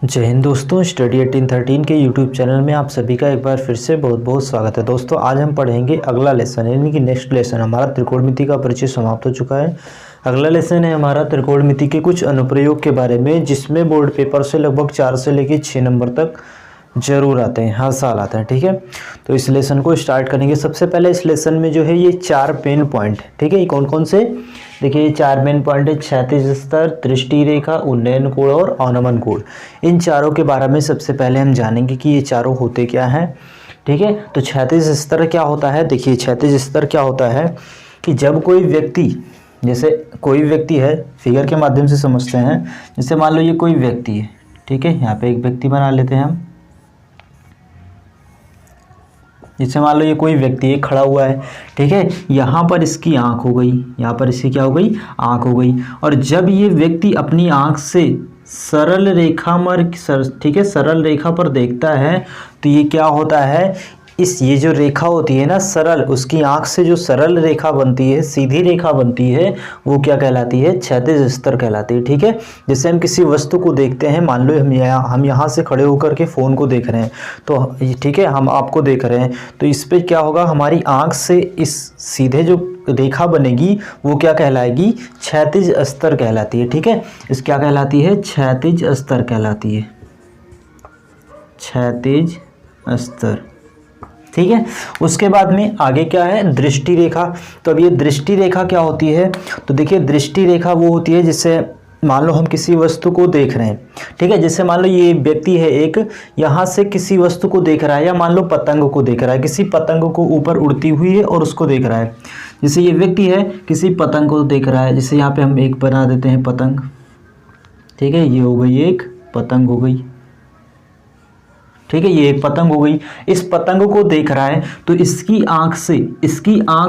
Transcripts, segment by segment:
जय हिंद दोस्तों, स्टडी 1813 के यूट्यूब चैनल में आप सभी का एक बार फिर से बहुत बहुत स्वागत है। दोस्तों आज हम पढ़ेंगे अगला लेसन, यानी कि नेक्स्ट लेसन। हमारा त्रिकोणमिति का परिचय समाप्त हो चुका है। अगला लेसन है हमारा त्रिकोणमिति के कुछ अनुप्रयोग के बारे में, जिसमें बोर्ड पेपर से लगभग 4 से लेकर 6 नंबर तक जरूर आते हैं, हर साल आता है। ठीक है, तो इस लेसन को स्टार्ट करेंगे। सबसे पहले इस लेसन में जो है ये 4 मेन पॉइंट, ठीक है, ये कौन कौन से, देखिए ये 4 मेन पॉइंट है। क्षैतिज स्तर, दृष्टि रेखा, उन्नयन कोण और अवनमन कोण। इन चारों के बारे में सबसे पहले हम जानेंगे कि ये चारों होते क्या हैं। ठीक है, तो क्षैतिज स्तर क्या होता है। देखिए क्षैतिज स्तर क्या होता है कि जब कोई व्यक्ति, जैसे कोई व्यक्ति है, फिगर के माध्यम से समझते हैं। जैसे मान लो ये कोई व्यक्ति है, ठीक है, यहाँ पे एक व्यक्ति बना लेते हैं हम। जैसे मान लो ये कोई व्यक्ति है, खड़ा हुआ है, ठीक है, यहाँ पर इसकी आंख हो गई, यहाँ पर इसकी क्या हो गई, आंख हो गई। और जब ये व्यक्ति अपनी आंख से सरल रेखा पर, ठीक है, सरल रेखा पर देखता है तो ये क्या होता है, ये जो रेखा होती है ना सरल, उसकी आंख से जो सरल रेखा बनती है, सीधी रेखा बनती है, वो क्या कहलाती है, क्षैतिज स्तर कहलाती है। ठीक है, जैसे हम किसी वस्तु को देखते हैं, मान लो हम यहाँ से खड़े होकर के फ़ोन को देख रहे हैं, तो ठीक है, हम आपको देख रहे हैं, तो इस पर क्या होगा, हमारी आंख से इस सीधे जो रेखा बनेगी वो क्या कहलाएगी, क्षैतिज स्तर कहलाती है। ठीक है, इस क्या कहलाती है, क्षैतिज स्तर कहलाती है, क्षैतिज स्तर। ठीक है, उसके बाद में आगे क्या है, दृष्टि रेखा। तो अब ये दृष्टि रेखा क्या होती है, तो देखिए दृष्टि रेखा वो होती है जिससे मान लो हम किसी वस्तु को देख रहे हैं, ठीक है, जैसे मान लो ये व्यक्ति है एक, यहाँ से किसी वस्तु को देख रहा है, या मान लो पतंग को देख रहा है, किसी पतंग को ऊपर उड़ती हुई है और उसको देख रहा है। जैसे ये व्यक्ति है किसी पतंग को देख रहा है, जैसे यहाँ पे हम एक बना देते हैं पतंग, ठीक है, ये हो गई एक पतंग हो गई, ठीक है, ये एक पतंग हो गई। इस पतंग को देख रहा है तो इसकी आंख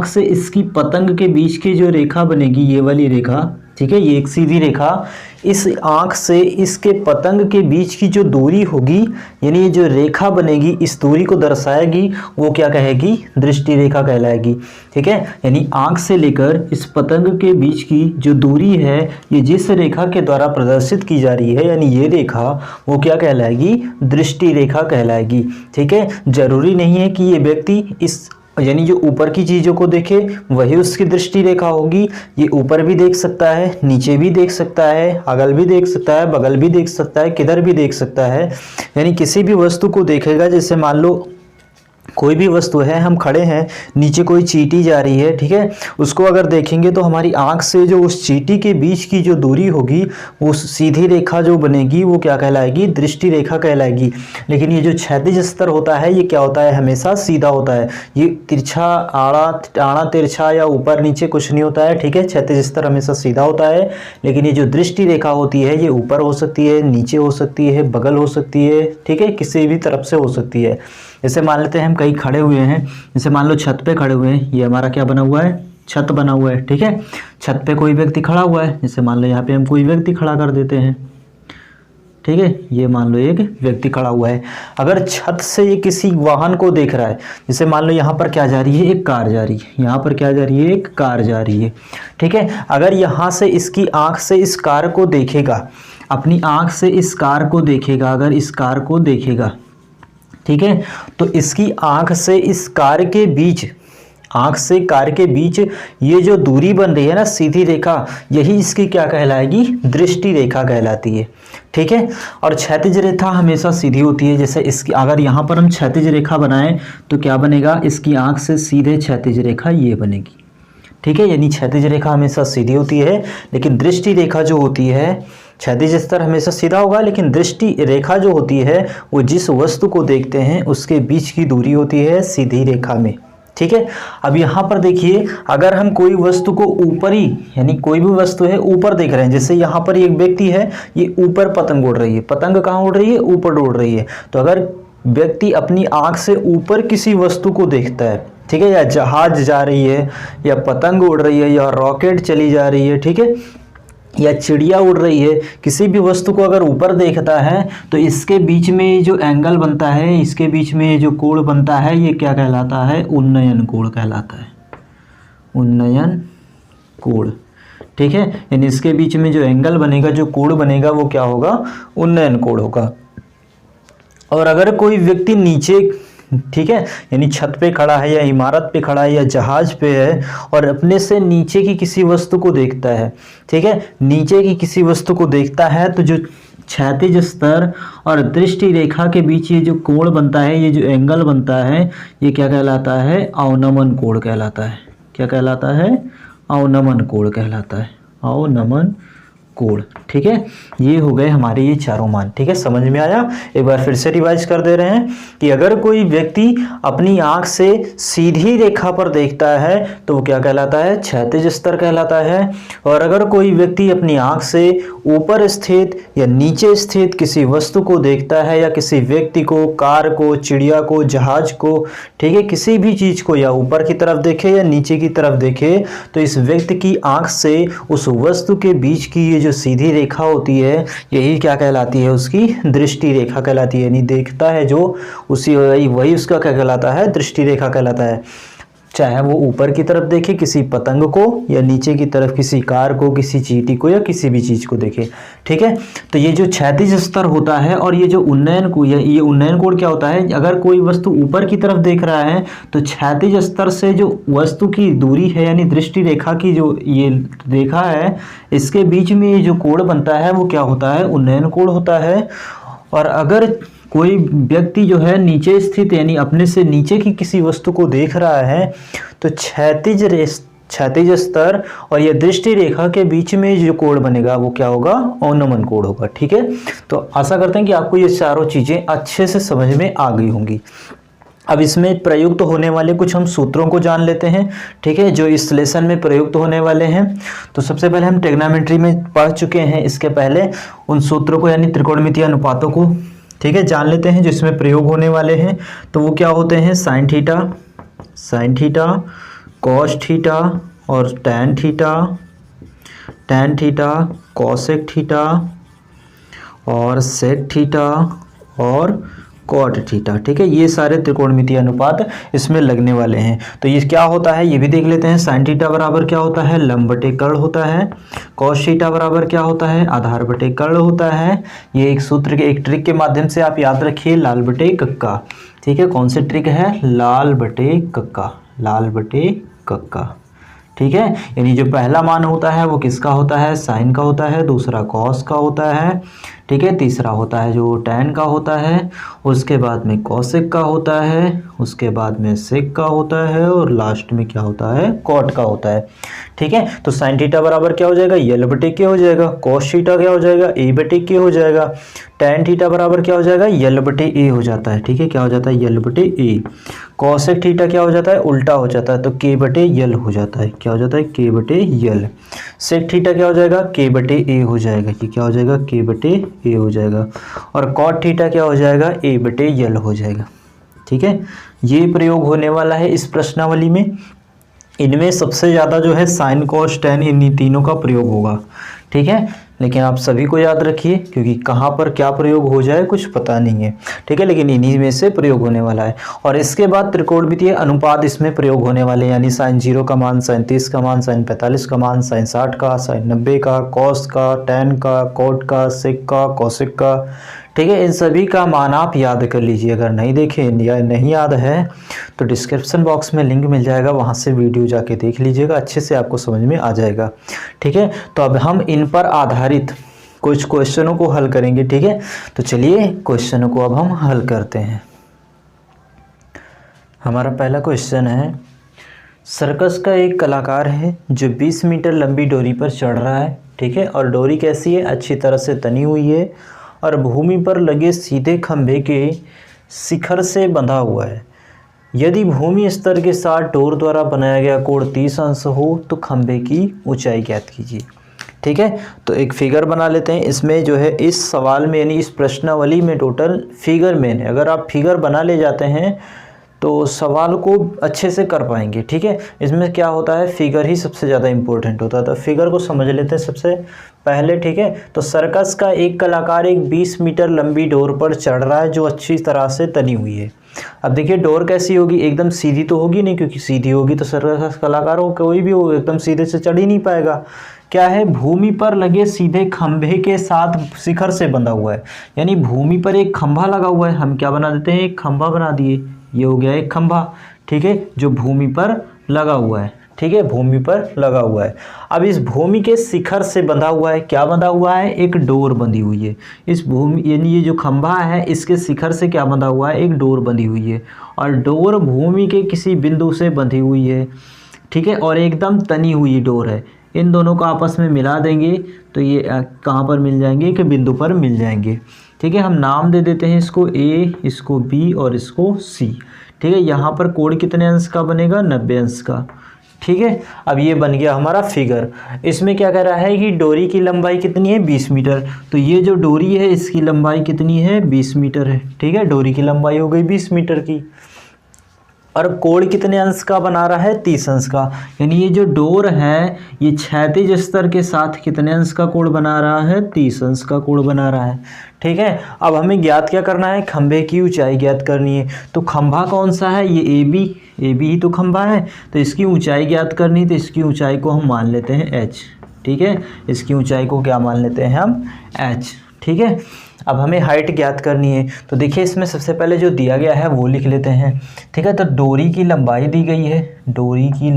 से इसकी पतंग के बीच की जो रेखा बनेगी, ये वाली रेखा, ठीक है, ये एक सीधी रेखा, इस आंख से इसके पतंग के बीच की जो दूरी होगी, यानी ये जो रेखा बनेगी इस दूरी को दर्शाएगी, वो क्या कहेगी, दृष्टि रेखा कहलाएगी। ठीक है, यानी आंख से लेकर इस पतंग के बीच की जो दूरी है, ये जिस रेखा के द्वारा प्रदर्शित की जा रही है, यानी ये रेखा, वो क्या कहलाएगी, दृष्टि रेखा कहलाएगी। ठीक है, जरूरी नहीं है कि ये व्यक्ति इस, यानी जो ऊपर की चीज़ों को देखे वही उसकी दृष्टि रेखा होगी। ये ऊपर भी देख सकता है, नीचे भी देख सकता है, अगल भी देख सकता है, बगल भी देख सकता है, किधर भी देख सकता है, यानी किसी भी वस्तु को देखेगा। जैसे मान लो कोई भी वस्तु है, हम खड़े हैं, नीचे कोई चींटी जा रही है, ठीक है, उसको अगर देखेंगे तो हमारी आंख से जो उस चींटी के बीच की जो दूरी होगी, वो सीधी रेखा जो बनेगी वो क्या कहलाएगी, दृष्टि रेखा कहलाएगी। लेकिन ये जो क्षैतिज स्तर होता है ये क्या होता है, हमेशा सीधा होता है, ये तिरछा, आड़ा तिरछा या ऊपर नीचे कुछ नहीं होता है। ठीक है, क्षैतिज स्तर हमेशा सीधा होता है। लेकिन ये जो दृष्टि रेखा होती है ये ऊपर हो सकती है, नीचे हो सकती है, बगल हो सकती है, ठीक है, किसी भी तरफ से हो सकती है। जैसे मान लेते हैं हम कहीं खड़े हुए हैं, जैसे मान लो छत पे खड़े हुए हैं, ये हमारा क्या बना हुआ है, छत बना हुआ है। ठीक है, छत पे कोई व्यक्ति खड़ा हुआ है, जैसे मान लो यहाँ पे हम कोई व्यक्ति खड़ा कर देते हैं, ठीक है, ये मान लो एक व्यक्ति खड़ा हुआ है। अगर छत से ये किसी वाहन को देख रहा है, जैसे मान लो यहाँ पर क्या जा रही है, एक कार जा रही है, यहाँ पर क्या जा रही है, एक कार जा रही है। ठीक है, अगर यहाँ से इसकी आंख से इस कार को देखेगा, अपनी आंख से इस कार को देखेगा, अगर इस कार को देखेगा, ठीक है, तो इसकी आंख से इस कार के बीच, आंख से कार के बीच ये जो दूरी बन रही है ना, सीधी रेखा, यही इसकी क्या कहलाएगी, दृष्टि रेखा कहलाती है। ठीक है, और क्षैतिज रेखा हमेशा सीधी होती है। जैसे इसकी अगर यहाँ पर हम क्षैतिज रेखा बनाएं तो क्या बनेगा, इसकी आंख से सीधे क्षैतिज रेखा ये बनेगी। ठीक है, यानी क्षैतिज रेखा हमेशा सीधी होती है, लेकिन दृष्टि रेखा जो होती है, क्षैतिज स्तर हमेशा सीधा होगा, लेकिन दृष्टि रेखा जो होती है वो जिस वस्तु को देखते हैं उसके बीच की दूरी होती है सीधी रेखा में। ठीक है, अब यहाँ पर देखिए, अगर हम कोई वस्तु को ऊपरी, यानी कोई भी वस्तु है ऊपर देख रहे हैं, जैसे यहाँ पर एक व्यक्ति है, ये ऊपर पतंग उड़ रही है, पतंग कहाँ उड़ रही है, ऊपर उड़ रही है। तो अगर व्यक्ति अपनी आंख से ऊपर किसी वस्तु को देखता है, ठीक है, या जहाज जा रही है, या पतंग उड़ रही है, या रॉकेट चली जा रही है, ठीक है, या चिड़िया उड़ रही है, किसी भी वस्तु को अगर ऊपर देखता है तो इसके बीच में जो एंगल बनता है, इसके बीच में जो कोण बनता है, ये क्या कहलाता है, उन्नयन कोण कहलाता है, उन्नयन कोण। ठीक है, यानी इसके बीच में जो एंगल बनेगा, जो कोण बनेगा, वो क्या होगा, उन्नयन कोण होगा। और अगर कोई व्यक्ति नीचे, ठीक है, यानी छत पे खड़ा है या इमारत पे खड़ा है या जहाज पे है और अपने से नीचे की किसी वस्तु को देखता है, ठीक है, नीचे की किसी वस्तु को देखता है, तो जो क्षैतिज स्तर और दृष्टि रेखा के बीच ये जो कोण बनता है, ये जो एंगल बनता है, ये क्या कहलाता है? अवनमन कोण कहलाता है। क्या कहलाता है? अवनमन कोण कहलाता है। अवनमन कोण, ठीक है। ये हो गए हमारे ये चारों मान, ठीक है, समझ में आया? एक बार फिर से रिवाइज कर दे रहे हैं कि अगर कोई व्यक्ति अपनी आंख से सीधी रेखा पर देखता है तो वो क्या कहलाता है? क्षैतिज स्तर कहलाता है। और अगर कोई व्यक्ति अपनी आंख से ऊपर स्थित या नीचे स्थित किसी वस्तु को देखता है या किसी व्यक्ति को, कार को, चिड़िया को, जहाज को, ठीक है, किसी भी चीज को या ऊपर की तरफ देखे या नीचे की तरफ देखे, तो इस व्यक्ति की आंख से उस वस्तु के बीच की ये जो सीधी रेखा होती है, यही क्या कहलाती है? उसकी दृष्टि रेखा कहलाती है। यानी देखता है जो, उसी वही उसका क्या कहलाता है? दृष्टि रेखा कहलाता है। चाहे वो ऊपर की तरफ देखे किसी पतंग को या नीचे की तरफ किसी कार को, किसी चींटी को या किसी भी चीज को देखे, ठीक है। तो ये जो क्षैतिज स्तर होता है और ये जो उन्नयन कोण, ये उन्नयन कोण क्या होता है? अगर कोई वस्तु ऊपर की तरफ देख रहा है तो क्षैतिज स्तर से जो वस्तु की दूरी है, यानी दृष्टि रेखा की जो ये रेखा है, इसके बीच में ये जो कोण बनता है वो क्या होता है? उन्नयन कोण होता है। और अगर कोई व्यक्ति जो है नीचे स्थित, यानी अपने से नीचे की किसी वस्तु को देख रहा है, तो क्षैतिज स्तर और ये दृष्टि रेखा के बीच में जो कोण बनेगा वो क्या होगा? अवनमन कोण होगा, ठीक है। तो आशा करते हैं कि आपको ये चारों चीजें अच्छे से समझ में आ गई होंगी। अब इसमें प्रयुक्त होने वाले कुछ हम सूत्रों को जान लेते हैं, ठीक है, जो इस लेसन में प्रयुक्त होने वाले हैं। तो सबसे पहले हम ट्रिग्नोमेट्री में पढ़ चुके हैं, इसके पहले उन सूत्रों को यानी त्रिकोणमितीय अनुपातों को, ठीक है, जान लेते हैं जो इसमें प्रयोग होने वाले हैं। तो वो क्या होते हैं? साइन थीटा, कॉस थीटा और टैन थीटा, कॉसेक थीटा और सेक थीटा और कॉट थीटा, ठीक है। ये सारे त्रिकोणमितीय अनुपात इसमें लगने वाले हैं। तो ये क्या होता है ये भी देख लेते हैं। साइन थीटा बराबर क्या होता है? लंब बटे कर्ण होता है। कॉस थीटा बराबर क्या होता है? आधार बटे कर्ण होता है। ये एक सूत्र के, एक ट्रिक के माध्यम से आप याद रखिए, लाल बटे कक्का, ठीक है। कौन सी ट्रिक है? लाल बटे कक्का, ठीक है। यानी जो पहला मान होता है वो किसका होता है? साइन का होता है। दूसरा कॉस का होता है, ठीक है। तीसरा होता है जो टैन का होता है। उसके बाद में कॉसेक का होता है। उसके बाद में सेक का होता है और लास्ट में क्या होता है? कॉट का होता है, ठीक है। तो साइन थीटा बराबर क्या हो जाएगा? यल बटे के हो जाएगा। कॉस थीटा क्या हो जाएगा? ए बटे के हो जाएगा। टैन थीटा बराबर क्या हो जाएगा? यल बटे ए हो जाता है, ठीक है। क्या हो जाता है? यल बटे ए। कॉसेक थीटा क्या हो जाता है? उल्टा हो जाता है, तो के बटे यल हो जाता है। क्या हो जाता है? के बटे यल। सेक थीटा क्या हो जाएगा? के बटे ए हो जाएगा। ये क्या हो जाएगा? के बटे ए हो जाएगा। और कॉट थीटा क्या हो जाएगा? ए बटे यल हो जाएगा, ठीक है। ये प्रयोग होने वाला है इस प्रश्नावली में। इनमें सबसे ज़्यादा जो है साइन कॉस टैन, इन तीनों का प्रयोग होगा, ठीक है। लेकिन आप सभी को याद रखिए, क्योंकि कहाँ पर क्या प्रयोग हो जाए कुछ पता नहीं है, ठीक है। लेकिन इन्हीं में से प्रयोग होने वाला है। और इसके बाद त्रिकोणमितीय अनुपात इसमें प्रयोग होने वाले हैं, यानी साइन 0 का मान, साइन 30 का मान, साइन 45 का मान, साइन 60 का, साइन 90 का, कॉस का, टैन का, कॉट का, सेक का, कॉसेक का, ठीक है। इन सभी का मान आप याद कर लीजिए। अगर नहीं देखे या नहीं याद है तो डिस्क्रिप्शन बॉक्स में लिंक मिल जाएगा, वहाँ से वीडियो जाके देख लीजिएगा, अच्छे से आपको समझ में आ जाएगा, ठीक है। तो अब हम इन पर आधारित कुछ क्वेश्चनों को हल करेंगे, ठीक है। तो चलिए क्वेश्चनों को अब हम हल करते हैं। हमारा पहला क्वेश्चन है, सर्कस का एक कलाकार है जो 20 मीटर लंबी डोरी पर चढ़ रहा है, ठीक है। और डोरी कैसी है? अच्छी तरह से तनी हुई है और भूमि पर लगे सीधे खंभे के शिखर से बंधा हुआ है। यदि भूमि स्तर के साथ डोर द्वारा बनाया गया कोण 30 अंश हो तो खंभे की ऊंचाई ज्ञात कीजिए, ठीक है। तो एक फिगर बना लेते हैं। इसमें जो है इस सवाल में, यानी इस प्रश्नावली में टोटल फिगर मेन है। अगर आप फिगर बना ले जाते हैं तो सवाल को अच्छे से कर पाएंगे, ठीक है। इसमें क्या होता है? फिगर ही सबसे ज़्यादा इंपॉर्टेंट होता है। तो फिगर को समझ लेते हैं सबसे पहले, ठीक है। तो सर्कस का एक कलाकार एक 20 मीटर लंबी डोर पर चढ़ रहा है जो अच्छी तरह से तनी हुई है। अब देखिए डोर कैसी होगी? एकदम सीधी तो होगी नहीं, क्योंकि सीधी होगी तो सर्कस कलाकार हो कोई भी हो एकदम सीधे से चढ़ ही नहीं पाएगा। क्या है, भूमि पर लगे सीधे खंभे के साथ शिखर से बंधा हुआ है। यानी भूमि पर एक खंभा लगा हुआ है, हम क्या बना देते हैं, एक खंभा बना दिए, ये हो गया एक खंभा, ठीक है, जो भूमि पर लगा हुआ है, ठीक है, भूमि पर लगा हुआ है। अब इस भूमि के शिखर से बंधा हुआ है, क्या बंधा हुआ है, एक डोर बंधी हुई है। इस भूमि यानी ये जो खंभा है इसके शिखर से क्या बंधा हुआ है, एक डोर बंधी हुई है, और डोर भूमि के किसी बिंदु से बंधी हुई है, ठीक है, और एकदम तनी हुई डोर है। इन दोनों को आपस में मिला देंगे तो ये कहाँ पर मिल जाएंगे, एक बिंदु पर मिल जाएंगे, ठीक है। हम नाम दे देते हैं इसको ए, इसको बी और इसको सी, ठीक है। यहाँ पर कोण कितने अंश का बनेगा, 90 अंश का, ठीक है। अब ये बन गया हमारा फिगर। इसमें क्या कह रहा है कि डोरी की लंबाई कितनी है, 20 मीटर। तो ये जो डोरी है इसकी लंबाई कितनी है, 20 मीटर है, ठीक है, डोरी की लंबाई हो गई 20 मीटर की। और कोण कितने अंश का बना रहा है, 30 अंश का। यानी ये जो डोर है ये क्षैतिज स्तर के साथ कितने अंश का कोण बना रहा है, 30 अंश का कोण बना रहा है, ठीक है। अब हमें ज्ञात क्या करना है, खंभे की ऊंचाई ज्ञात करनी है। तो खंभा कौन सा है, ये ए बी ही तो खंभा है। तो इसकी ऊंचाई ज्ञात करनी, तो इसकी ऊंचाई को हम मान लेते हैं h, ठीक है, इसकी ऊंचाई को क्या मान लेते हैं हम, h, ठीक है। अब हमें हाइट ज्ञात करनी है। तो देखिए इसमें सबसे पहले जो दिया गया है वो लिख लेते हैं, ठीक है। तो डोरी की लंबाई दी गई है, डोरी की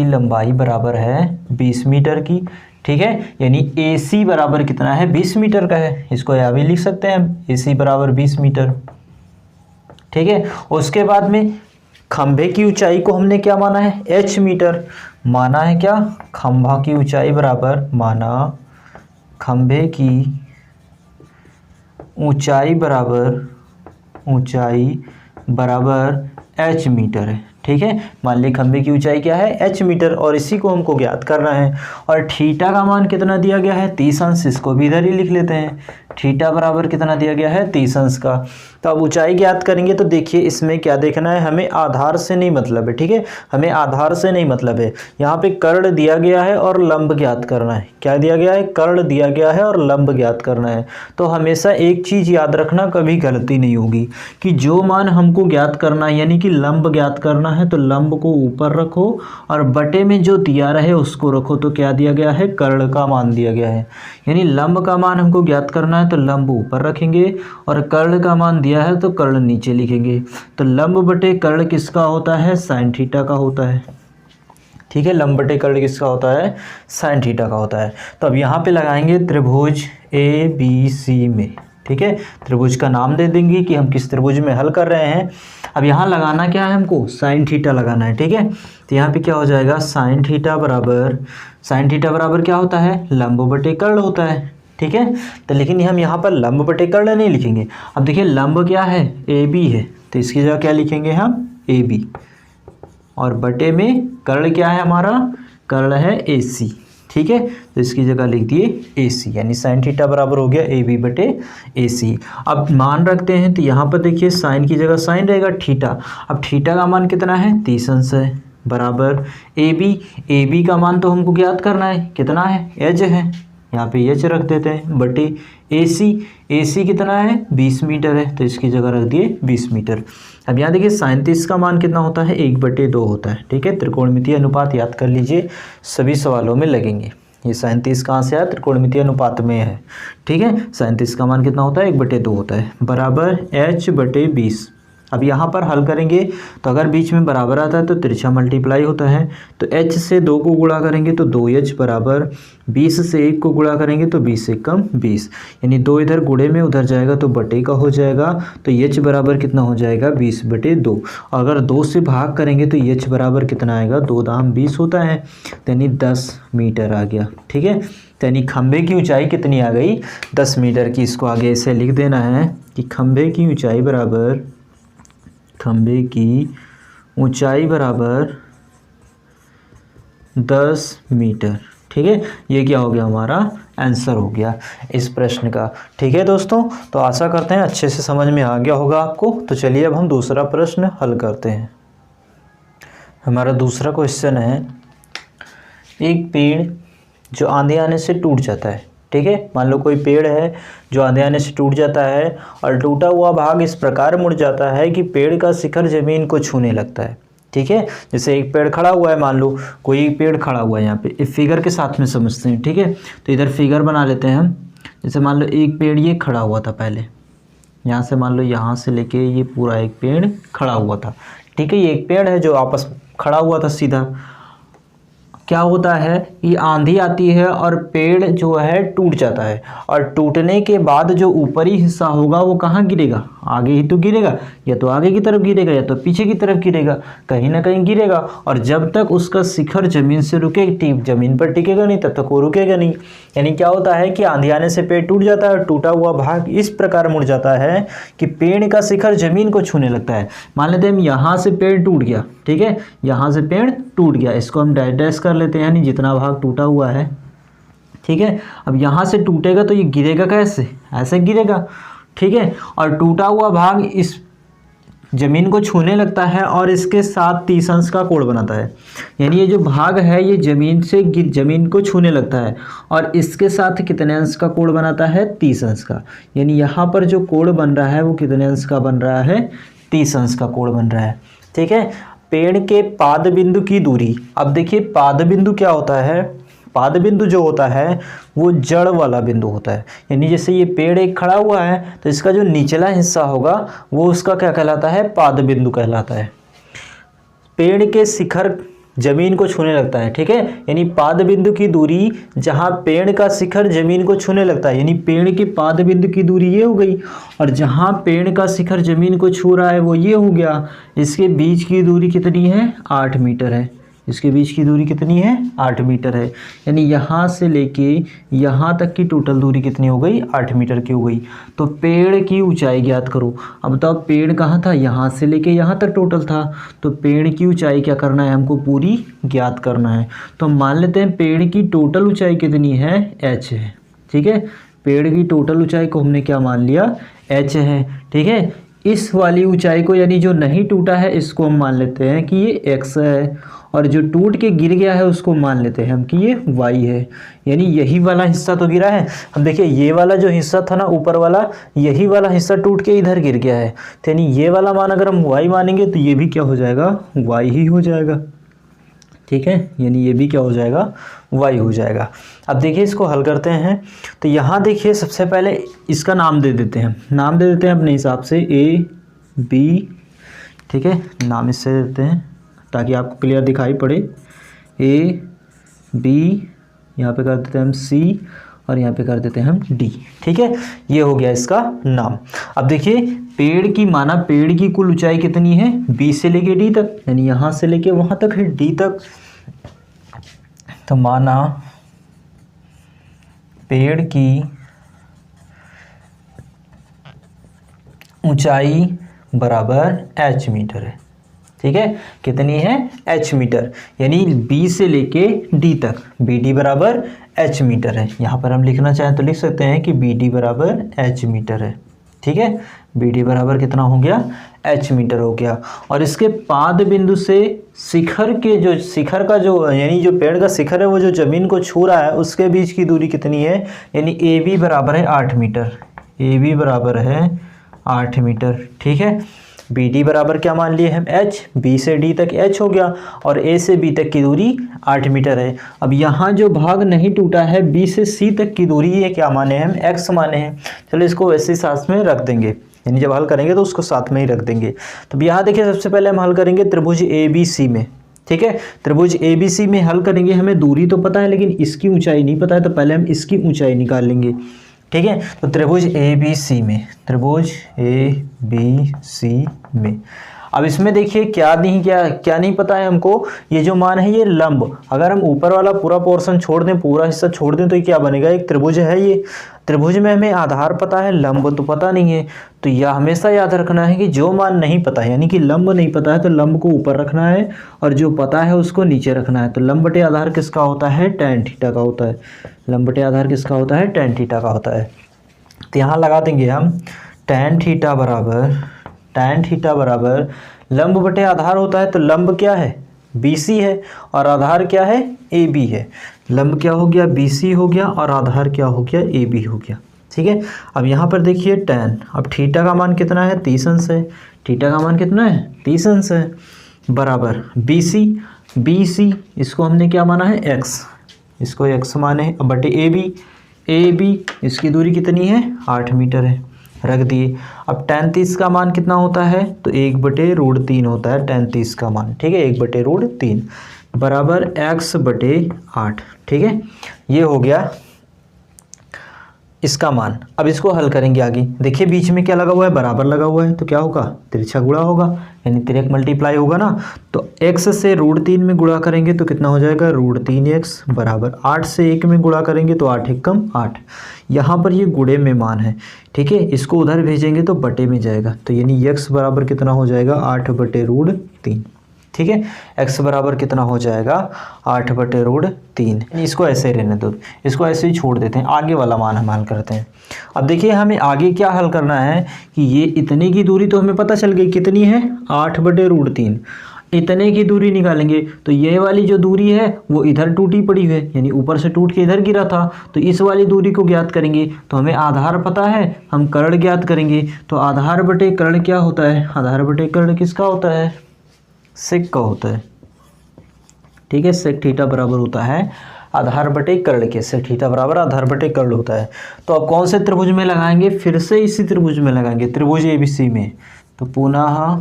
लंबाई बराबर है 20 मीटर की, ठीक है। यानी AC बराबर कितना है, 20 मीटर का है। इसको यहाँ भी लिख सकते हैं हम, AC बराबर 20 मीटर, ठीक है। उसके बाद में खंभे की ऊंचाई को हमने क्या माना है, h मीटर माना है। क्या, खंभा की ऊंचाई बराबर माना, खंभे की ऊंचाई बराबर h मीटर है, ठीक है। मान ली खंभे की ऊंचाई क्या है, h मीटर, और इसी को हमको ज्ञात करना है। और थीटा का मान कितना दिया गया है, 30 अंश। इसको भी इधर ही लिख लेते हैं, थीटा बराबर कितना दिया गया है, 30 अंश का। तो अब ऊंचाई ज्ञात करेंगे। तो देखिए इसमें क्या देखना है, हमें आधार से नहीं मतलब है, ठीक है, हमें आधार से नहीं मतलब है। यहाँ पे कर्ण दिया गया है और लंब ज्ञात करना है। क्या दिया गया है, कर्ण दिया गया है और लंब ज्ञात करना है। तो हमेशा एक चीज़ याद रखना, कभी गलती नहीं होगी, कि जो मान हमको ज्ञात करना है यानी कि लंब ज्ञात करना है तो लंब को ऊपर रखो और बटे में जो दिया रहे उसको रखो। तो क्या दिया गया है, कर्ण का मान दिया गया है। यानी लंब का मान हमको ज्ञात करना है तो लंब ऊपर रखेंगे और कर्ण का मान दिया है तो कर्ण नीचे लिखेंगे। तो लंब बटे कर्ण किसका होता है, साइन थीटा का होता है, ठीक है। लंब बटे कर्ण किसका होता है, साइन थीटा का होता है। तो अब यहाँ पे लगाएंगे त्रिभुज ABC में, ठीक है। त्रिभुज का नाम दे देंगे कि हम किस त्रिभुज में हल कर रहे हैं। अब यहाँ लगाना क्या है, हमको साइन थीटा लगाना है, ठीक है। तो यहाँ पे क्या हो जाएगा, साइन थीटा बराबर क्या होता है, लंब बटे कर्ण होता है, ठीक है। तो लेकिन हम यहाँ पर लंब बटे कर्ण नहीं लिखेंगे। अब देखिए लंब क्या है, AB है, तो इसकी जगह क्या लिखेंगे हम, AB, और बटे में कर्ण क्या है हमारा, कर्ण है AC, ठीक है। तो इसकी जगह लिख दिए AC, यानी साइन थीटा बराबर हो गया AB बटे AC। अब मान रखते हैं तो यहाँ पर देखिए साइन की जगह साइन रहेगा, थीटा। अब थीटा का मान कितना है, 30 अंश है, बराबर AB का मान तो हमको ज्ञात करना है, कितना है, h है, यहाँ पे h रख देते हैं, बटे AC कितना है, 20 मीटर है, तो इसकी जगह रख दिए 20 मीटर। अब यहाँ देखिए साइन 30 का मान कितना होता है, 1/2 होता है, ठीक है। त्रिकोणमितीय अनुपात याद कर लीजिए, सभी सवालों में लगेंगे। ये साइन 30 कहाँ से आया, त्रिकोणमितीय अनुपात में है, ठीक है। साइन 30 का मान कितना होता है, 1/2 होता है, बराबर h/20। अब यहाँ पर हल करेंगे तो अगर बीच में बराबर आता है तो तिरछा मल्टीप्लाई होता है। तो h से 2 को गुणा करेंगे तो 2h बराबर, 20 से 1 को गुणा करेंगे तो 20 से कम 20, यानी 2 इधर गुणे में उधर जाएगा तो बटे का हो जाएगा। तो h बराबर कितना हो जाएगा, 20/2। अगर 2 से भाग करेंगे तो h बराबर कितना आएगा, 2 दाम 20 होता है, यानी 10 मीटर आ गया, ठीक है। यानी खंभे की ऊंचाई कितनी आ गई, 10 मीटर की। इसको आगे ऐसे लिख देना है कि खंभे की ऊंचाई बराबर 10 मीटर, ठीक है। ये क्या हो गया, हमारा आंसर हो गया इस प्रश्न का, ठीक है दोस्तों। तो आशा करते हैं अच्छे से समझ में आ गया होगा आपको। तो चलिए अब हम दूसरा प्रश्न हल करते हैं। हमारा दूसरा क्वेश्चन है, एक पेड़ जो आंधी आने से टूट जाता है, ठीक है। मान लो कोई पेड़ है जो आंधी आने से टूट जाता है और टूटा हुआ भाग इस प्रकार मुड़ जाता है कि पेड़ का शिखर जमीन को छूने लगता है, ठीक है। जैसे एक पेड़ खड़ा हुआ है, मान लो कोई एक पेड़ खड़ा हुआ है यहाँ पे, इस फिगर के साथ में समझते हैं, ठीक है। तो इधर फिगर बना लेते हैं हम। जैसे मान लो एक पेड़ ये खड़ा हुआ था पहले, यहाँ से मान लो यहाँ से लेके ये पूरा एक पेड़ खड़ा हुआ था, ठीक है। ये एक पेड़ है जो आपस में खड़ा हुआ था सीधा। क्या होता है, ये आंधी आती है और पेड़ जो है टूट जाता है, और टूटने के बाद जो ऊपरी हिस्सा होगा वो कहाँ गिरेगा, आगे ही तो गिरेगा, या तो आगे की तरफ गिरेगा या तो पीछे की तरफ गिरेगा, कहीं ना कहीं गिरेगा। और जब तक उसका शिखर जमीन से रुके, जमीन पर टिकेगा नहीं, तब तक वो रुकेगा नहीं। यानी क्या होता है कि आंधी आने से पेड़ टूट जाता है और टूटा हुआ भाग इस प्रकार मुड़ जाता है कि पेड़ का शिखर जमीन को छूने लगता है। मान लेते हैं हम यहाँ से पेड़ टूट गया, ठीक है, यहाँ से पेड़ टूट गया, इसको हम डैश डैश कर लेते हैं, यानी जितना भाग टूटा हुआ है, ठीक है। अब यहाँ से टूटेगा तो ये गिरेगा कैसे, ऐसे गिरेगा, ठीक है। और टूटा हुआ भाग इस जमीन को छूने लगता है और इसके साथ 30 अंश का कोण बनाता है। यानी ये जो भाग है ये जमीन को छूने लगता है और इसके साथ कितने अंश का कोण बनाता है, 30 अंश का। यानी यहाँ पर जो कोण बन रहा है वो कितने अंश का बन रहा है, 30 अंश का कोण बन रहा है, ठीक है। पेड़ के पाद बिंदु की दूरी, अब देखिए पाद बिंदु क्या होता है, पाद बिंदु जो होता है वो जड़ वाला बिंदु होता है। यानी जैसे ये पेड़ एक खड़ा हुआ है तो इसका जो निचला हिस्सा होगा वो उसका क्या कहलाता है, पाद बिंदु कहलाता है। पेड़ के शिखर जमीन को छूने लगता है, ठीक है। यानी पाद बिंदु की दूरी जहाँ पेड़ का शिखर जमीन को छूने लगता है, यानी पेड़ के पाद बिंदु की दूरी ये हो गई, और जहाँ पेड़ का शिखर जमीन को छू रहा है वो ये हो गया। इसके बीच की दूरी कितनी है, 8 मीटर है। इसके बीच की दूरी कितनी है, 8 मीटर है। यानी यहाँ से लेके यहाँ तक की टोटल दूरी कितनी हो गई, 8 मीटर की हो गई। तो पेड़ की ऊंचाई ज्ञात करो। अब बताओ पेड़ कहाँ था, यहाँ से लेके यहाँ तक टोटल था, तो पेड़ की ऊंचाई क्या करना है, हमको पूरी ज्ञात करना है। तो मान लेते हैं पेड़ की टोटल ऊंचाई कितनी है, h है, ठीक है। पेड़ की टोटल ऊंचाई को हमने क्या मान लिया, h है, ठीक है। इस वाली ऊंचाई को, यानी जो नहीं टूटा है, इसको हम मान लेते हैं कि ये x है, और जो टूट के गिर गया है उसको मान लेते हैं हम कि ये y है। यानी यही वाला हिस्सा तो गिरा है। अब देखिए ये वाला जो हिस्सा था ना ऊपर वाला, यही वाला हिस्सा टूट के इधर गिर गया है, तो यानी ये वाला मान अगर हम y मानेंगे तो ये भी क्या हो जाएगा, y ही हो जाएगा, ठीक है। यानी ये भी क्या हो जाएगा, y हो जाएगा। अब देखिए इसको हल करते हैं। तो यहाँ देखिए सबसे पहले इसका नाम दे देते हैं, नाम दे देते हैं अपने हिसाब से a b, ठीक है। नाम इससे देते हैं ताकि आपको क्लियर दिखाई पड़े, a b, यहाँ पे कर देते हैं हम c, और यहाँ पे कर देते हैं हम d, ठीक है। ये हो गया इसका नाम। अब देखिए पेड़ की, माना पेड़ की कुल ऊंचाई कितनी है, b से लेके d तक, यानी यहाँ से लेके वहाँ तक है d तक। तो माना पेड़ की ऊंचाई बराबर h मीटर है, ठीक है। कितनी है, h मीटर। यानी b से लेके d तक bd बराबर h मीटर है। यहाँ पर हम लिखना चाहें तो लिख सकते हैं कि bd बराबर h मीटर है, ठीक है। bd बराबर कितना हो गया, h मीटर हो गया। और इसके पाद बिंदु से शिखर के जो, शिखर का जो, यानी जो पेड़ का शिखर है वो जो जमीन को छू रहा है उसके बीच की दूरी कितनी है, यानी ab बराबर है 8 मीटर, ab बराबर है 8 मीटर, ठीक है। BD बराबर क्या मान लिए हम, h, B से D तक h हो गया, और A से B तक की दूरी 8 मीटर है। अब यहाँ जो भाग नहीं टूटा है, B से C तक की दूरी, ये क्या माने हम, x माने हैं। चलो इसको वैसे साथ में रख देंगे, यानी जब हल करेंगे तो उसको साथ में ही रख देंगे। तो यहाँ देखिए सबसे पहले हम हल करेंगे त्रिभुज ABC में, ठीक है। त्रिभुज ABC में हल करेंगे, हमें दूरी तो पता है लेकिन इसकी ऊंचाई नहीं पता है, तो पहले हम इसकी ऊंचाई निकाल लेंगे, ठीक है। तो त्रिभुज ABC में, त्रिभुज ABC में, अब इसमें देखिए क्या नहीं पता है हमको, ये जो मान है ये लंब, अगर हम ऊपर वाला पूरा पोर्शन छोड़ दें, पूरा हिस्सा छोड़ दें, तो ये क्या बनेगा, एक त्रिभुज है। ये त्रिभुज में हमें आधार पता है, लंब तो पता नहीं है। तो यह हमेशा याद रखना है कि जो मान नहीं पता है, यानी कि लंब नहीं पता है, तो लंब को ऊपर रखना है और जो पता है उसको नीचे रखना है। तो लंब बटे आधार किसका होता है, tan थीटा का होता है। लंब बटे आधार किसका होता है, tan थीटा का होता है। तो यहाँ लगा देंगे हम tan थीटा बराबर लंब बटे आधार होता है, तो लंब क्या है, BC है, और आधार क्या है, AB है। लंब क्या हो गया, BC हो गया, और आधार क्या हो गया, AB हो गया, ठीक है। अब यहाँ पर देखिए tan, अब थीटा का मान कितना है, 30 अंश है। थीटा का मान कितना है, 30 अंश है। बराबर बी सी इसको हमने क्या माना है x, इसको x माने अब बटे ए बी इसकी दूरी कितनी है 8 मीटर है, रख दिए। अब tan 30 का मान कितना होता है तो 1/√3 होता है tan 30 का मान, ठीक है 1/√3 बराबर x/8, ठीक है ये हो गया इसका मान। अब इसको हल करेंगे आगे, देखिए बीच में क्या लगा हुआ है बराबर लगा हुआ है तो क्या होगा तिरछा गुणा होगा, यानी तिरक मल्टीप्लाई होगा ना, तो x से √3 में गुणा करेंगे तो कितना हो जाएगा √3x बराबर 8 से 1 में गुणा करेंगे तो 8 1 8, यहाँ पर ये गुणे में मान है, ठीक है इसको उधर भेजेंगे तो बटे में जाएगा, तो यानी x बराबर कितना हो जाएगा 8/√3, ठीक है x बराबर कितना हो जाएगा 8/√3। इसको ऐसे ही रहने दो, इसको ऐसे ही छोड़ देते हैं, आगे वाला मान हम हल करते हैं। अब देखिए हमें आगे क्या हल करना है कि ये इतने की दूरी तो हमें पता चल गई कितनी है 8/√3, इतने की दूरी निकालेंगे तो ये वाली जो दूरी है वो इधर टूटी पड़ी है, यानी ऊपर से टूट के इधर गिरा था, तो इस वाली दूरी को ज्ञात करेंगे तो हमें आधार पता है, हम कर्ण ज्ञात करेंगे, तो आधार बटे कर्ण क्या होता है, आधार बटे कर्ण किसका होता है सेक का होता है, ठीक है सेक थीटा बराबर होता है आधार बटे कर्ण के, सेक थीटा बराबर आधार बटे कर्ण होता है। तो अब कौन से त्रिभुज में लगाएंगे, फिर से इसी त्रिभुज में लगाएंगे, त्रिभुज ABC में, तो पुनः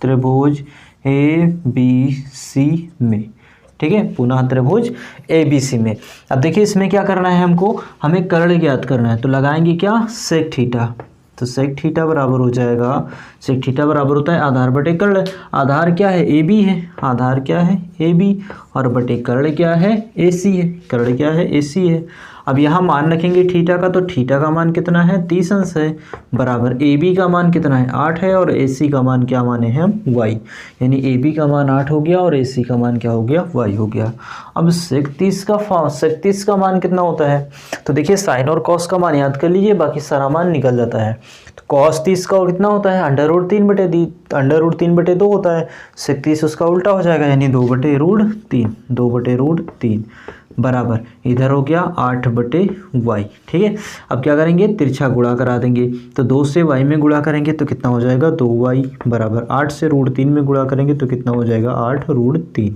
त्रिभुज ABC में, ठीक है पुनः त्रिभुज ABC में। अब देखिए इसमें क्या करना है हमको, हमें कर्ण ज्ञात करना है, तो लगाएंगे क्या सेक थीटा, तो सेक थीटा बराबर हो जाएगा, सेक थीटा बराबर होता है आधार बटे कर्ण, आधार क्या है AB है, आधार क्या है AB और बटे कर्ण क्या है AC है, कर्ण क्या है AC है। अब यहाँ मान रखेंगे थीटा का, तो थीटा का मान कितना है 30 अंश है बराबर AB का मान कितना है 8 है और AC का मान क्या माने हैं हम y, यानी AB का मान 8 हो गया और AC का मान क्या हो गया y हो गया। अब सेक 30 का मान कितना होता है, तो देखिए साइन और कॉस का मान याद कर लीजिए, बाकी सारा मान निकल जाता है। तो कॉस 30 का कितना होता है √3/2 होता है, सेक 30 उसका उल्टा हो जाएगा यानी 2/√3 बराबर इधर हो गया 8/y, ठीक है। अब क्या करेंगे तिरछा गुणा करा देंगे, तो 2 से y में गुणा करेंगे तो कितना हो जाएगा 2y बराबर 8 से √3 में गुणा करेंगे तो कितना हो जाएगा 8√3,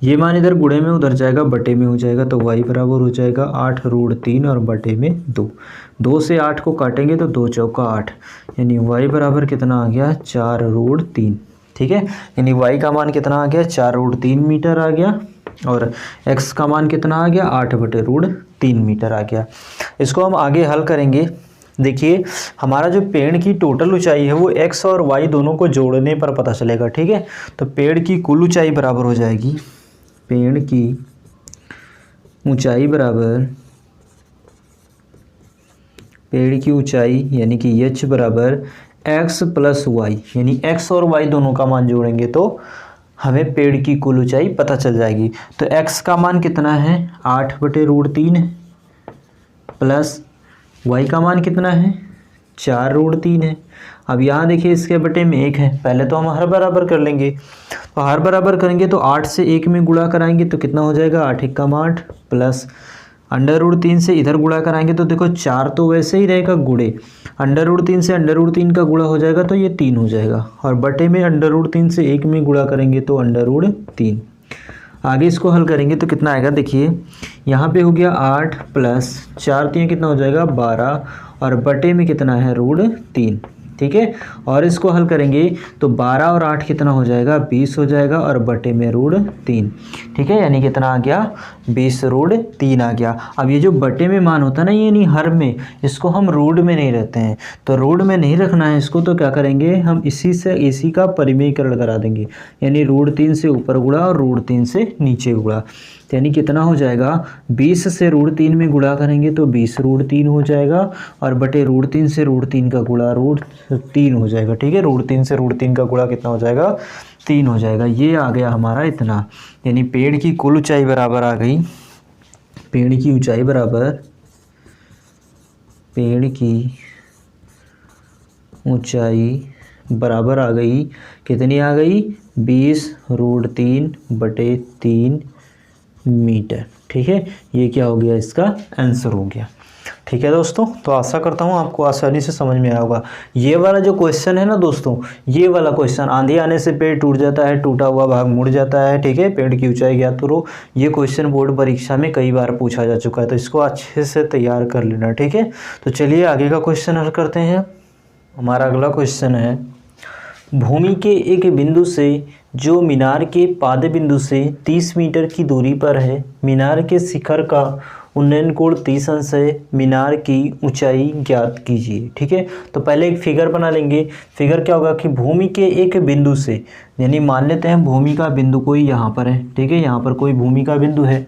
ये मान इधर गुणे में उधर जाएगा बटे में हो जाएगा, तो y बराबर हो जाएगा 8√3 और बटे में 2 से 8 को काटेंगे तो 2 चौका 8, यानी y बराबर कितना आ गया 4√3, ठीक है यानी y का मान कितना आ गया 4√3 मीटर आ गया और x का मान कितना आ गया 8/√3 मीटर आ गया। इसको हम आगे हल करेंगे, देखिए हमारा जो पेड़ की टोटल ऊंचाई है वो x और y दोनों को जोड़ने पर पता चलेगा, ठीक है। तो पेड़ की कुल ऊंचाई बराबर हो जाएगी, पेड़ की ऊंचाई बराबर पेड़ की ऊंचाई यानी कि h बराबर x + y, यानी x और y दोनों का मान जोड़ेंगे तो हमें पेड़ की कुल ऊंचाई पता चल जाएगी। तो x का मान कितना है 8/√3 प्लस y का मान कितना है 4√3 है। अब यहाँ देखिए इसके बटे में 1 है, पहले तो हम हर बराबर कर लेंगे, तो हर बराबर करेंगे तो 8 से 1 में गुणा कराएंगे तो कितना हो जाएगा 8 × 8 प्लस √3 से इधर गुणा कराएंगे तो देखो 4 तो वैसे ही रहेगा गुणे, √3 से √3 का गुणा हो जाएगा तो ये 3 हो जाएगा और बटे में √3 से 1 में गुणा करेंगे तो √3। आगे इसको हल करेंगे तो कितना आएगा, देखिए यहाँ पे हो गया 8 प्लस 4 3 कितना हो जाएगा 12 और बटे में कितना है √3, ठीक है। और इसको हल करेंगे तो 12 और 8 कितना हो जाएगा 20 हो जाएगा और बटे में √3, ठीक है यानी कितना आ गया 20√3 आ गया। अब ये जो बटे में मान होता है ना यानी हर में, इसको हम रूट में नहीं रहते हैं, तो रूट में नहीं रखना है इसको, तो क्या करेंगे हम इसी का परिमेयकरण करा देंगे, यानी √3 से ऊपर गुणा और √3 से नीचे गुणा, यानी कितना हो जाएगा 20 से √3 में गुणा करेंगे तो 20√3 हो जाएगा और बटे √3 से √3 का गुणा √3 हो जाएगा, ठीक है। √3 से √3 का गुणा कितना हो जाएगा 3 हो जाएगा। ये आ गया हमारा इतना, यानी पेड़ की कुल ऊंचाई बराबर आ गई, पेड़ की ऊंचाई बराबर पेड़ की ऊंचाई बराबर आ गई, कितनी आ गई 20√3/3 मीटर, ठीक है। ये क्या हो गया इसका आंसर हो गया। ठीक है दोस्तों, तो आशा करता हूँ आपको आसानी से समझ में आया होगा। ये वाला जो क्वेश्चन है ना दोस्तों, ये वाला क्वेश्चन, आंधी आने से पेड़ टूट जाता है, टूटा हुआ भाग मुड़ जाता है, ठीक है, पेड़ की ऊंचाई ज्ञात करो, ये क्वेश्चन बोर्ड परीक्षा में कई बार पूछा जा चुका है, तो इसको अच्छे से तैयार कर लेना, ठीक है। तो चलिए आगे का क्वेश्चन हल करते हैं। हमारा अगला क्वेश्चन है, भूमि के एक बिंदु से जो मीनार के पाद बिंदु से 30 मीटर की दूरी पर है, मीनार के शिखर का उन्नयन कोण 30 अंश है, मीनार की ऊंचाई ज्ञात कीजिए। ठीक है, तो पहले एक फिगर बना लेंगे। फिगर क्या होगा कि भूमि के एक बिंदु से, यानी मान लेते हैं भूमि का बिंदु कोई यहाँ पर है, ठीक है, यहाँ पर कोई भूमि का बिंदु है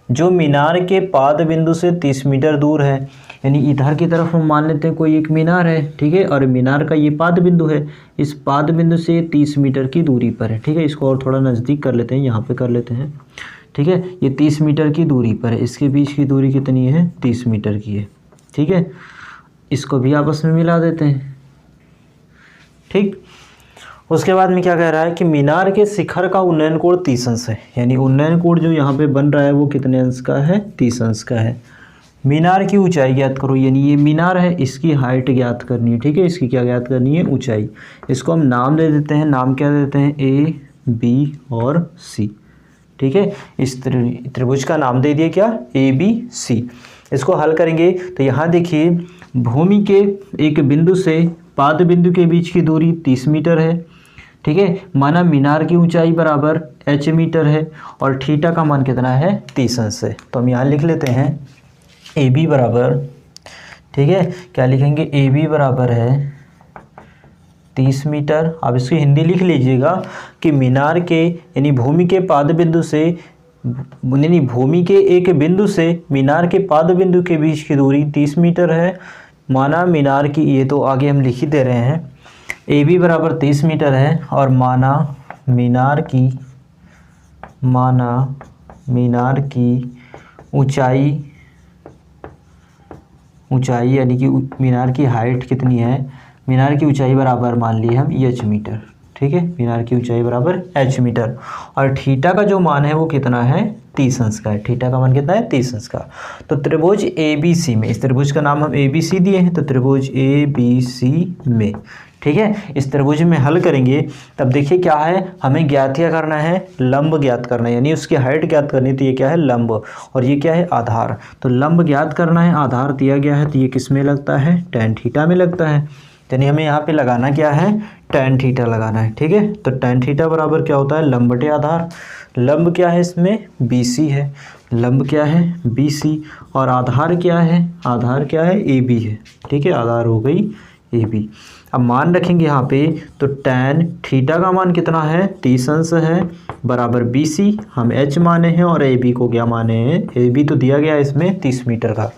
जो मीनार के पाद बिंदु से 30 मीटर दूर है, यानी इधर की तरफ हम मान लेते हैं कोई एक मीनार है, ठीक है, और मीनार का ये पाद बिंदु है, इस पाद बिंदु से 30 मीटर की दूरी पर है। ठीक है, इसको और थोड़ा नज़दीक कर लेते हैं, यहाँ पे कर लेते हैं। ठीक है, ये 30 मीटर की दूरी पर है, इसके बीच की दूरी कितनी है, 30 मीटर की है। ठीक है, इसको भी आपस में मिला देते हैं। ठीक, उसके बाद में क्या कह रहा है कि मीनार के शिखर का उन्नयन कोण 30 अंश है, यानी उन्नयन कोण जो यहाँ पे बन रहा है वो कितने अंश का है, 30 अंश का है। मीनार की ऊंचाई ज्ञात करो, यानी ये मीनार है, इसकी हाइट ज्ञात करनी है। ठीक है, इसकी क्या ज्ञात करनी है, ऊंचाई। इसको हम नाम दे देते हैं, नाम क्या देते हैं, ए बी और सी। ठीक है, इस त्रिभुज का नाम दे दिए क्या, ए बी सी। इसको हल करेंगे तो यहाँ देखिए भूमि के एक बिंदु से पाद बिंदु के बीच की दूरी 30 मीटर है। ठीक है, माना मीनार की ऊंचाई बराबर h मीटर है और थीटा का मान कितना है, 30 अंश है। तो हम यहाँ लिख लेते हैं ए बी बराबर, ठीक है, क्या लिखेंगे, ए बी बराबर है 30 मीटर। अब इसकी हिंदी लिख लीजिएगा कि मीनार के, यानी भूमि के पाद बिंदु से, यानी भूमि के एक बिंदु से मीनार के पाद बिंदु के बीच की दूरी 30 मीटर है। माना मीनार की, ये तो आगे हम लिख ही दे रहे हैं, ए बी बराबर 30 मीटर है और माना मीनार की ऊंचाई यानी कि मीनार की हाइट कितनी है, मीनार की ऊंचाई बराबर मान ली हम h मीटर। ठीक है, मीनार की ऊंचाई बराबर h मीटर और थीटा का जो मान है वो कितना है, 30 अंश का है। थीटा का मान कितना है, 30 अंश का। तो त्रिभुज ए बी सी में, इस त्रिभुज का नाम हम ए बी सी दिए हैं, तो त्रिभुज ए बी सी में, ठीक है, इस त्रिभुज में हल करेंगे तब देखिए क्या है, हमें ज्ञात क्या करना है, लंब ज्ञात करना है, यानी उसकी हाइट ज्ञात करनी। तो ये क्या है, लंब, और ये क्या है, आधार। तो लंब ज्ञात करना है, आधार दिया गया है, तो ये किस में लगता है, tan थीटा में लगता है। यानी हमें यहाँ पे लगाना क्या है, tan थीटा लगाना है। ठीक है, तो tan थीटा बराबर क्या होता है, लंब बटे आधार। लंब क्या है इसमें, BC है, लंब क्या है, BC, और आधार क्या है, आधार क्या है, AB है। ठीक है, आधार हो गई AB। अब मान रखेंगे यहाँ पे, तो tan थीटा का मान कितना है, 30 अंश है, बराबर BC हम h माने हैं और AB को क्या माने हैं, AB तो दिया गया है इसमें 30 मीटर का,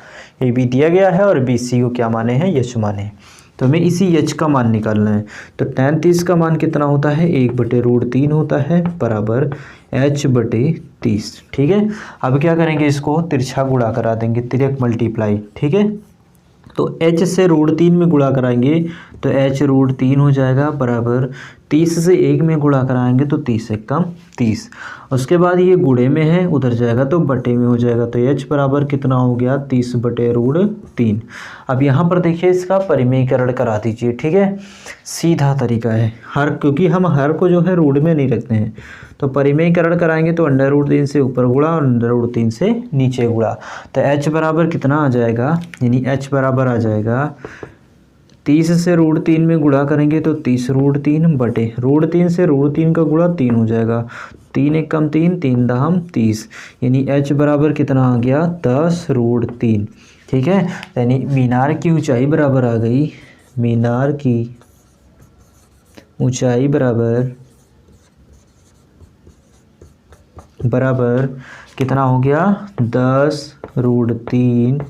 AB दिया गया है और BC को क्या माने हैं, h माने हैं। तो हमें इसी h का मान निकालना है। तो tan 30 का मान कितना होता है, 1/√3 होता है, बराबर h/30। ठीक है, अब क्या करेंगे, इसको तिरछा गुणा करा देंगे, तिर्यक मल्टीप्लाई। ठीक है, तो h से √3 में गुणा कराएंगे तो h√3 हो जाएगा, बराबर 30 से 1 में गुणा कराएंगे तो 30 से कम 30। उसके बाद ये गुणे में है, उधर जाएगा तो बटे में हो जाएगा, तो h बराबर कितना हो गया, 30/√3। अब यहाँ पर देखिए इसका परिमेयकरण करा दीजिए। ठीक है, सीधा तरीका है, क्योंकि हम हर को जो है रूट में नहीं रखते हैं, तो परिमेयकरण कराएंगे तो √3 से ऊपर गुणा और √3 से नीचे गुणा। तो h बराबर कितना आ जाएगा, यानी h बराबर आ जाएगा 30 से √3 में गुणा करेंगे तो 30√3 बटे √3 से √3 का गुणा 3 हो जाएगा, 3 1 कम 3, 3 दहम 30, यानी h बराबर कितना आ गया, 10√3। ठीक है, यानी मीनार की ऊंचाई बराबर आ गई, मीनार की ऊंचाई बराबर कितना हो गया, 10√3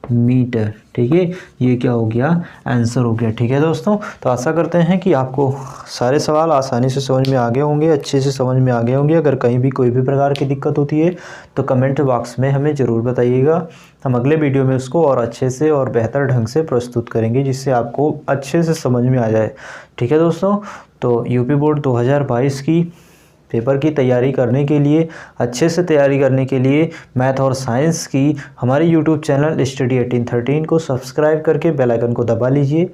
मीटर। ठीक है, ये क्या हो गया, आंसर हो गया। ठीक है दोस्तों, तो आशा करते हैं कि आपको सारे सवाल आसानी से समझ में आ गए होंगे, अच्छे से समझ में आ गए होंगे। अगर कहीं भी कोई भी प्रकार की दिक्कत होती है तो कमेंट बॉक्स में हमें ज़रूर बताइएगा, हम अगले वीडियो में उसको और अच्छे से और बेहतर ढंग से प्रस्तुत करेंगे, जिससे आपको अच्छे से समझ में आ जाए। ठीक है दोस्तों, तो यूपी बोर्ड 2022 की पेपर की तैयारी करने के लिए, अच्छे से तैयारी करने के लिए मैथ और साइंस की हमारे यूट्यूब चैनल स्टडी 1813 को सब्सक्राइब करके बेल आइकन को दबा लीजिए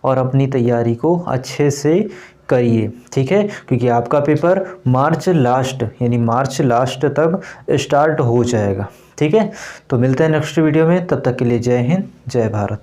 और अपनी तैयारी को अच्छे से करिए, ठीक है। क्योंकि आपका पेपर मार्च लास्ट तक स्टार्ट हो जाएगा, ठीक है। तो मिलते हैं नेक्स्ट वीडियो में, तब तक के लिए जय हिंद, जय भारत।